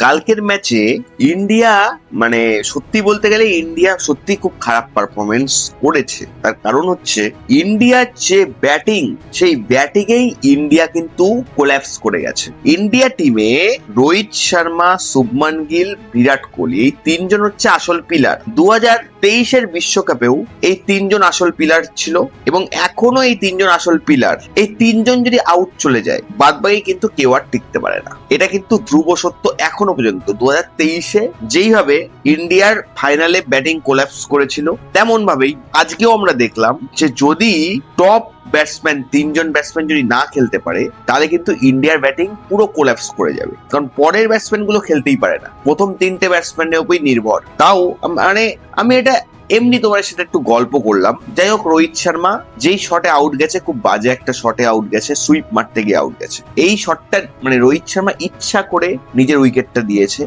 কালকের ম্যাচে ইন্ডিয়া মানে সত্যি বলতে গেলে ইন্ডিয়া সত্যি খুব খারাপ পারফরমেন্স করেছে। তার কারণ হচ্ছে ইন্ডিয়ার যে ব্যাটিং, সেই ব্যাটিংয়েই ইন্ডিয়া কিন্তু কোল্যাপস করে গেছে। ইন্ডিয়া টিমে রোহিত শর্মা, শুভমান গিল, বিরাট কোহলি এই তিনজন হচ্ছে আসল পিলার। 2023-এর বিশ্বকাপেও এই তিনজন আসল পিলার ছিল এবং এখনো এই তিনজন আসল পিলার। এই তিনজন যদি আউট চলে যায় বাদবাকি কিন্তু কেউ আর টিকতে পারে না। এটা কিন্তু ধ্রুব সত্য এখনো পর্যন্ত। 2023-এ যেইভাবে ইন্ডিয়ার ফাইনালে ব্যাটিং কোল্যাপস করেছিল তেমন ভাবেই আজকেও আমরা দেখলাম যে যদি টপ ব্যাটসম্যান, তিনজন ব্যাটসম্যান যদি না খেলতে পারে তাহলে কিন্তু ইন্ডিয়ার ব্যাটিং পুরো কোল্যাপস করে যাবে। কারণ পরের ব্যাটসম্যান গুলো খেলতেই পারে না, প্রথম তিনটে ব্যাটসম্যানের উপরই নির্ভর। তাও মানে আমি এটা এমনি তোমার সাথে একটু গল্প করলাম। যাই হোক, রোহিত শর্মা যেই শটে আউট গেছে, খুব বাজে একটা শটে আউট গেছে, সুইপ মারতে গিয়ে আউট গেছে। এই শটটা মানে রোহিত শর্মা ইচ্ছা করে নিজের উইকেটটা দিয়েছে।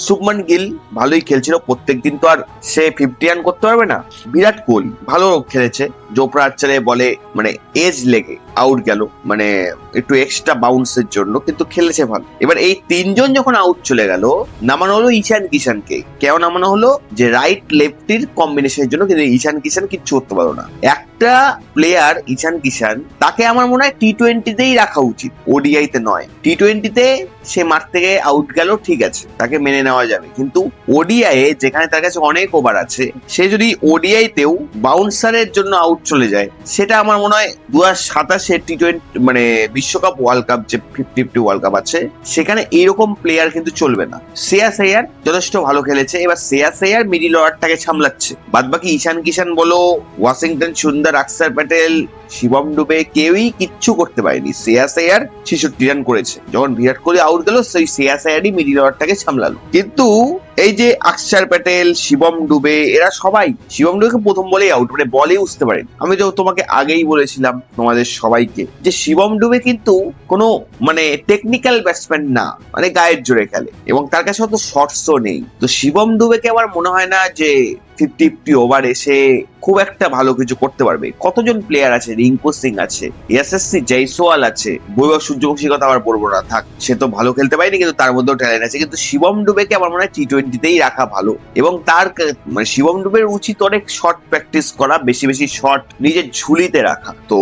শুভমান গিল ভালোই খেলছিল, প্রত্যেকদিন তো আর সে 50 রান করতে পারবে না। বিরাট কোহলি ভালো খেলেছে, জোফরা আর্চারের বলে মানে এজ লেগে আউট গেল, মানে একটু এক্সট্রা বাউন্সের জন্য, কিন্তু খেলেছে ভালো। এবার এই তিনজন যখন আউট চলে গেল, নামানো হলো ঈশান কিষানকে। কেন নামানো হলো? যে রাইট লেফটির কম্বিনেশনের জন্য, কিন্তু ঈশান কিষান কিচ্ছু করতে পারলো না। একটা প্লেয়ার ঈশান কিষান, তাকে আমার মনে হয় টি-20তেই রাখা উচিত, ওডিআইতে নয়। টি-20তে সে মারতে গিয়ে আউট গেল, ঠিক আছে, তাকে মেনে নেওয়া যাবে, কিন্তু ওডিআই যেখানে তার কাছে অনেক ওভার আছে, সে যদি ওডিআইতেও বাউন্সারের জন্য আউট চলে যায়, সেটা আমার মনে হয় 2027 টি-20 মানে বিশ্বকাপ ওয়ার্ল্ড কাপ, যে 50-50 ওয়ার্ল্ড কাপ আছে, সেখানে এইরকম প্লেয়ার কিন্তু চলবে না। শ্রেয়াস আইয়ার যথেষ্ট ভালো খেলেছে, এবার শ্রেয়াস আইয়ার মিডিল অর্ডারটাকে সামলাচ্ছে। বাদবাকি ঈশান কিষান বলো, ওয়াশিংটন সুন্দর, অক্ষর প্যাটেল, শিবম ডুবে কেউই কিচ্ছু করতে পারেনি। শ্রেয়াস আইয়ার 66 রান করেছে। যখন বিরাট কোহলি আউট গেল, সেই শ্রেয়াস আইয়ারই মিডিল অর্ডারটাকে সামলালো। কিন্তু এই যে অক্ষর প্যাটেল, শিবম ডুবে, এরা সবাই, শিবম ডুবেকে প্রথম বলেই আউট, মানে বলেই বুঝতে পারেন। আমি তো তোমাকে আগেই বলেছিলাম তোমাদের সবাইকে যে শিবম ডুবে কিন্তু কোনো মানে টেকনিক্যাল ব্যাটসম্যান না, মানে গায়ের জোরে খেলে এবং তার কাছে অত শর্টসও নেই। তো শিবম ডুবেকে আমার মনে হয় না যে 50-50 ওভারে সে খুব একটা ভালো কিছু করতে পারবে। কতজন প্লেয়ার আছে, রিঙ্কু সিং আছে, এসএসসি জয়সওয়াল আছে, বৈভব সূর্যবংশীর কথা আবার বলবো না, থাক, সে তো ভালো খেলতে পারেনি, কিন্তু তার মধ্যেও ট্যালেন্ট আছে। কিন্তু শিবম ডুবেকে আমার মনে হয় টি-20তেই রাখা ভালো এবং তার মানে শিবম ডুবের উচিত অনেক শর্ট প্র্যাকটিস করা, বেশি বেশি শর্ট নিজের ঝুলিতে রাখা। তো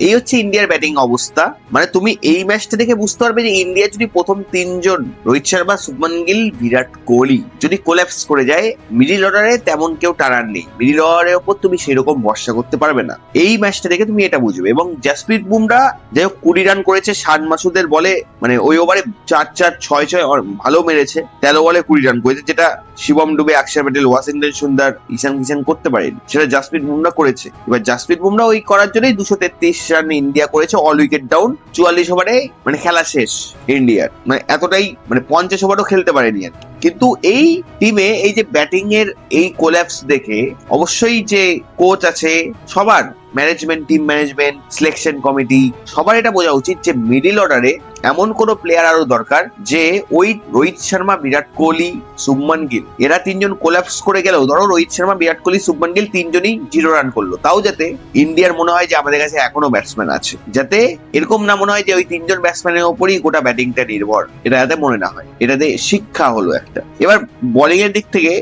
এই হচ্ছে ইন্ডিয়ার ব্যাটিং অবস্থা। মানে তুমি এই ম্যাচটা দেখে বুঝতে পারবে যে ইন্ডিয়া যদি প্রথম তিনজন, রোহিত শর্মা, শুভমান গিল, বিরাট কোহলি, যদি কোল্যাপস করে যায়, মিডিল অর্ডারে তেমন কেউ টানার নেই। মিডিল অর্ডারের ওপর তুমি সেরকম ভরসা করতে পারবে না। এই ম্যাচটা দেখে তুমি এটা বুঝবে। এবং জাসপ্রীত বুমরা যাই হোক 20 রান করেছে, শান মাসুদের বলে, মানে ওই ওভারে 4-4, 6-6 ভালো মেরেছে। 13 বলে 20 রান করেছে, যেটা শিবম ডুবে, অক্ষর প্যাটেল, ওয়াশিংটন সুন্দর, ঈশান কিষান করতে পারেনি, সেটা জাসপ্রীত বুমরা করেছে। এবার জাসপ্রীত বুমরা ওই করার জন্যই 233 রান ইন্ডিয়া করেছে, অল উইকেট ডাউন, 44 ওভারে মানে খেলা শেষ ইন্ডিয়ার। মানে এতটাই, মানে 50 ওভারও খেলতে পারেনি আর। কিন্তু এই টিমে এই যে ব্যাটিং এর এই কোল্যাপস দেখে অবশ্যই যে কোচ আছে, সবার management, team management, selection committee, সবার এটা বোঝা উচিত যে মিডিল অর্ডারে এমন কোন প্লেয়ার আরো দরকার যে ওই রোহিত শর্মা, বিরাট কোহলি, শুভমান গিল, এরা তিনজন কোল্যাপস করে গেলেও, ধরো রোহিত শর্মা, বিরাট কোহলি, শুভমান গিল তিনজনই 0 রান করলো, তাও যাতে ইন্ডিয়ার মনে হয় যে আমাদের কাছে এখনো ব্যাটসম্যান আছে, যাতে এরকম না মনে হয় যে ওই তিনজন ব্যাটসম্যানের উপরই গোটা ব্যাটিংটা নির্ভর, এটা যাতে মনে না হয়। এটাতে শিক্ষা হলো একটা। এবার বোলিং এর দিক থেকে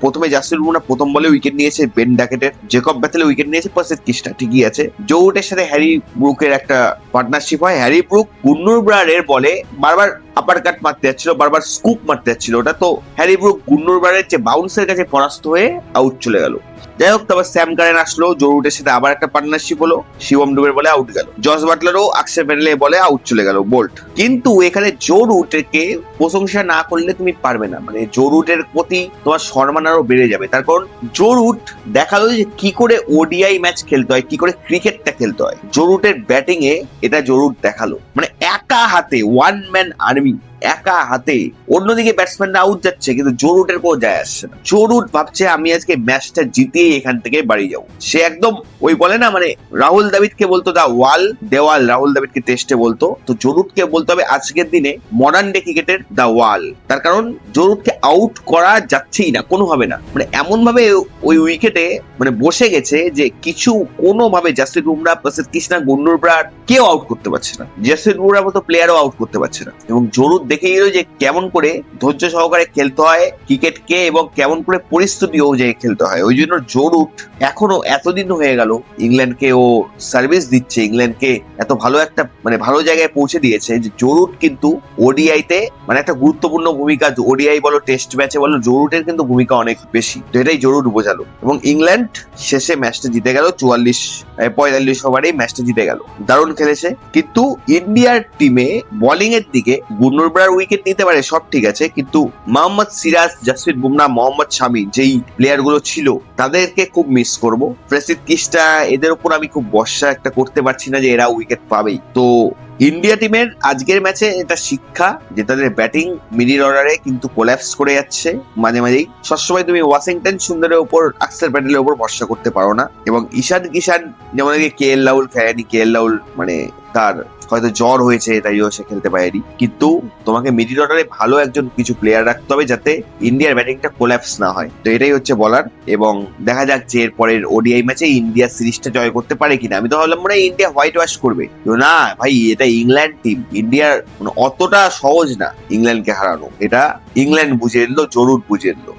প্রথমে জাসপ্রীত বুমরা প্রথম বলে উইকেট নিয়েছে বেন ডাকেটের, জেকব ব্যাথেল উইকেট নিয়েছে, প্রসেদ কৃষ্ণা, ঠিকই আছে। জো রুটের সাথে হ্যারি ব্রুকের একটা পার্টনারশিপ হয়। হ্যারি ব্রুক গুন্নুর ব্রারের বলে বারবার আপার কাট মারতে যাচ্ছিল, বারবার স্কুপ মারতে যাচ্ছিল, ওটা তো হ্যারি ব্রুক গুন্নুর ব্রারের যে বাউন্সের কাছে পরাস্ত হয়ে আউট চলে গেল। যাই হোক, তারপর স্যাম কারেন আসলো, জো রুটের সাথে আবার একটা পার্টনারশিপ হলো, শিবম ডুবের বলে আউট গেল। জস বাটলারও অক্ষর প্যাটেলের বলে আউট চলে গেল, বোল্ট। কিন্তু এখানে জো রুটকে প্রশংসা না করলে তুমি পারবে না, মানে জো রুটের প্রতি তোমার সম্মান আরো বেড়ে যাবে। তার কারণ জো রুট দেখালো যে কি করে ওডিআই ম্যাচ খেলতে হয়, কি করে ক্রিকেটটা খেলতে হয়। জো রুটের ব্যাটিং এ এটা জো রুট দেখালো, মানে একা হাতে, ওয়ান ম্যান আর্মি, একা হাতে। অন্যদিকে ব্যাটসম্যানরা আউট যাচ্ছে, কিন্তু জো রুটের কোনো যায় আসছে না। জো রুট ভাবছে আমি আজকে ম্যাচটা জিতিয়ে এখান থেকে বাড়ি যাবো। সে একদম ওই বলে না, মানে রাহুল দ্রাবিড়কে বলতো দা ওয়াল, দেওয়াল, রাহুল দ্রাবিড়কে টেস্টে বলতো, তো জো রুটকে বলতে হবে আজকের দিনে মডার্ন ডে ক্রিকেটের দা ওয়াল। তার কারণ জো রুটকে আউট করা যাচ্ছেই না কোনোভাবে না, মানে এমন ভাবে ওই উইকেটে মানে বসে গেছে যে কিছু কোনোভাবে জাসপ্রীত বুমরা, প্রসিদ্ধ কৃষ্ণা, গুন্নুর ব্রার কেউ আউট করতে পারছে না। জাসপ্রীত বুমরার মতো প্লেয়ারও আউট করতে পারছে না। এবং জো রুট দেখিয়ে দিল যে কেমন করে ধৈর্য সহকারে খেলতে হয় ক্রিকেটকে এবং কেমন করে পরিস্থিতি অনুযায়ী খেলতে হয়। ওই জন্য জো রুট এখনো এতদিন হয়ে গেল ইংল্যান্ডকে ও সার্ভিস দিচ্ছে, ইংল্যান্ডকে এত ভালো একটা মানে ভালো জায়গায় পৌঁছে দিয়েছে যে জো রুট কিন্তু ওডিআইতে মানে একটা গুরুত্বপূর্ণ ভূমিকা, ওডিআই বলো টেস্ট ম্যাচে বলো, জো রুটের কিন্তু ভূমিকা অনেক বেশি। তো এটাই জো রুট বোঝালো এবং ইংল্যান্ড শেষে ম্যাচটা জিতে গেল 44-45 ওভারেই ম্যাচটা জিতে গেল। দারুণ খেলেছে। কিন্তু ইন্ডিয়ার টিমে বোলিং এর দিকে বুমরার উইকেট নিতে পারে সব ঠিক আছে, কিন্তু মোহাম্মদ সিরাজ, জসপ্রীত বুমরা, মোহাম্মদ শামি যেই প্লেয়ার গুলো ছিল তাদেরকে খুব মিস করব। প্রসিদ্ধ কৃষ্ণা এদের উপর আমি খুব ভরসা একটা করতে পারছি না যে এরা উইকেট পাবেই। তো ইন্ডিয়া টিমের আজকের ম্যাচে এটা শিক্ষা যে তাদের ব্যাটিং মিডিল অর্ডারে কিন্তু কোল্যাপস করে যাচ্ছে মাঝে মাঝেই। সবসময় তুমি ওয়াশিংটন সুন্দরের উপর, অক্ষর প্যাটেলের উপর ভরসা করতে পারো না। এবং ঈশান কিষান যেমন কে এল রাহুল খেলেনি, কে এল রাহুল মানে তার হয়তো জ্বর হয়েছে তাই সে খেলতে পারেনি, কিন্তু তোমাকে মিডিল অর্ডারে ভালো একজন কিছু প্লেয়ার রাখতে হবে যাতে ইন্ডিয়ার ব্যাটিংটা কোল্যাপস না হয়। তো এটাই হচ্ছে বলার, এবং দেখা যাক যে এর পরের ওডিআই ম্যাচে ইন্ডিয়া সিরিজটা জয় করতে পারে কিনা। আমি তো ভাবলাম মনে হয় ইন্ডিয়া হোয়াইট ওয়াশ করবে, না ভাই এটা ইংল্যান্ড টিম, ইন্ডিয়ার অতটা সহজ না ইংল্যান্ডকে হারানো। এটা ইংল্যান্ড বুঝে নিল, জরুর বুঝে নিল।